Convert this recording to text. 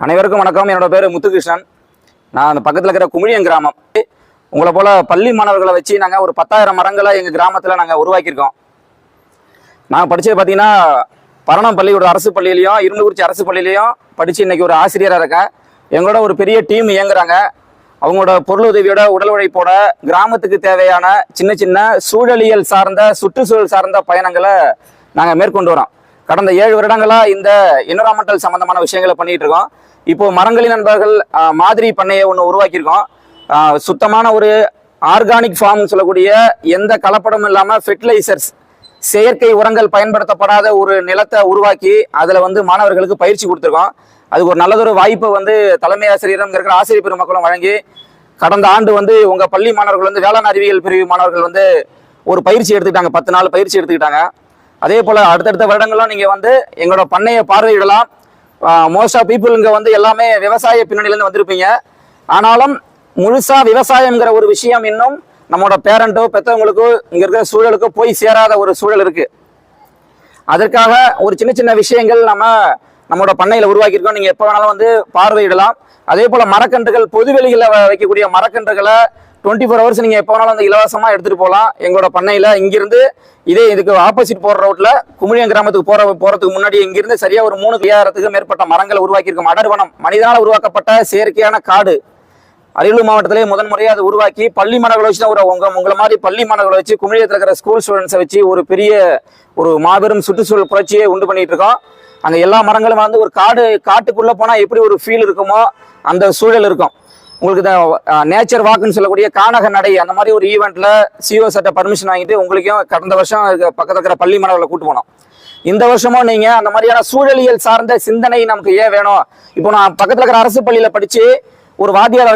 அனைவருக்கும் வணக்கம். என்னோட பேர் முத்துகிருஷ்ணன். நான் அந்த பக்கத்தில் இருக்கிற குமிழியம் கிராமம். உங்களை போல பள்ளி மாணவர்களை வச்சு நாங்கள் ஒரு 10,000 மரங்களை எங்கள் கிராமத்தில் நாங்கள் உருவாக்கியிருக்கோம். நான் படித்தது பார்த்தீங்கன்னா பரணம் பள்ளியோட அரசு பள்ளியிலையும் இரும்புக்குறிச்சி அரசு பள்ளியிலையும் படித்து இன்றைக்கி ஒரு ஆசிரியராக இருக்கேன். எங்களோட ஒரு பெரிய டீம் இயங்குறாங்க. அவங்களோட பொருளுதவியோட உடல் உழைப்போட கிராமத்துக்கு தேவையான சின்ன சின்ன சூழலியல் சார்ந்த சுற்றுச்சூழல் சார்ந்த பயணங்களை நாங்கள் மேற்கொண்டு வரோம். கடந்த 7 வருடங்களாக இந்த என்விரான்மெண்டல் சம்மந்தமான விஷயங்களை பண்ணிகிட்டு இருக்கோம். இப்போது மரங்களின் நண்பர்கள் மாதிரி பண்ணையை ஒன்று உருவாக்கியிருக்கோம். சுத்தமான ஒரு ஆர்கானிக் ஃபார்ம்னு சொல்லக்கூடிய எந்த கலப்படமும் இல்லாமல் ஃபெர்டிலைசர்ஸ் செயற்கை உரங்கள் பயன்படுத்தப்படாத ஒரு நிலத்தை உருவாக்கி அதில் மாணவர்களுக்கு பயிற்சி கொடுத்துருக்கோம். அதுக்கு ஒரு நல்லதொரு வாய்ப்பை தலைமை ஆசிரியரும் இருக்கிற ஆசிரியர் பெருமக்களும் வழங்கி கடந்த ஆண்டு உங்கள் பள்ளி மாணவர்கள் வேளாண் அறிவியல் பிரிவு மாணவர்கள் ஒரு பயிற்சி எடுத்துக்கிட்டாங்க. 10 நாள் பயிற்சி எடுத்துக்கிட்டாங்க. அதே போல் அடுத்தடுத்த வருடங்களும் நீங்கள் எங்களோட பண்ணையை பார்வையிடலாம். மோஸ்ட் ஆஃப் பீப்புள் இங்கே எல்லாமே விவசாய பின்னணியிலேருந்து வந்திருப்பீங்க. ஆனாலும் முழுசாக விவசாயங்கிற ஒரு விஷயம் இன்னும் நம்மளோட பேரண்ட்டோ பெற்றவங்களுக்கோ இங்கே இருக்கிற சூழலுக்கோ போய் சேராத ஒரு சூழல் இருக்குது. அதற்காக ஒரு சின்ன சின்ன விஷயங்கள் நம்மளோட பண்ணையில் உருவாக்கியிருக்கோம். நீங்கள் எப்போ வேணாலும் பார்வையிடலாம். அதே போல் மரக்கன்றுகள் பொதுவெளிகளில் வைக்கக்கூடிய மரக்கன்றுகளை 24 hours நீங்கள் எப்போ வேணாலும் இலவசமாக எடுத்துகிட்டு போகலாம். எங்களோட பண்ணையில் இங்கிருந்து இதுக்கு ஆப்போசிட் போகிற ரோட்டில் குமிழியம் கிராமத்துக்கு போகிறதுக்கு முன்னாடி இங்கிருந்து சரியாக ஒரு 3,000க்கும் மேற்பட்ட மரங்களை உருவாக்கியிருக்கோம். அடர்வனம் மனிதனால் உருவாக்கப்பட்ட செயற்கையான காடு அரியலூர் மாவட்டத்திலே முதன்முறையாக அதை உருவாக்கி பள்ளி மாணவர்களை வச்சு தான் உங்களை மாதிரி பள்ளி மாணவர்களை வச்சு குமிழியத்தில் இருக்கிற ஸ்கூல் ஸ்டூடெண்ட்ஸை வச்சு ஒரு மாபெரும் சுற்றுச்சூழல் புரட்சியை உண்டு பண்ணிட்டு இருக்கோம். அங்கே எல்லா மரங்களும் ஒரு காட்டுக்குள்ளே போனால் எப்படி ஒரு ஃபீல் இருக்குமோ அந்த சூழல் இருக்கும். உங்களுக்கு இந்த நேச்சர் வாக்குன்னு சொல்லக்கூடிய கானக நடை அந்த மாதிரி ஒரு ஈவெண்ட்டில் சிஓ சட்ட பர்மிஷன் வாங்கிட்டு உங்களுக்கும் கடந்த வருஷம் பக்கத்தில் இருக்கிற பள்ளி மாணவர்களை கூட்டு போனோம். இந்த வருஷமும் நீங்கள் அந்த மாதிரியான சூழலியல் சார்ந்த சிந்தனை நமக்கு ஏன் வேணும்? இப்போ நான் பக்கத்தில் இருக்கிற அரசு பள்ளியில் படித்து ஒரு வாத்தியார்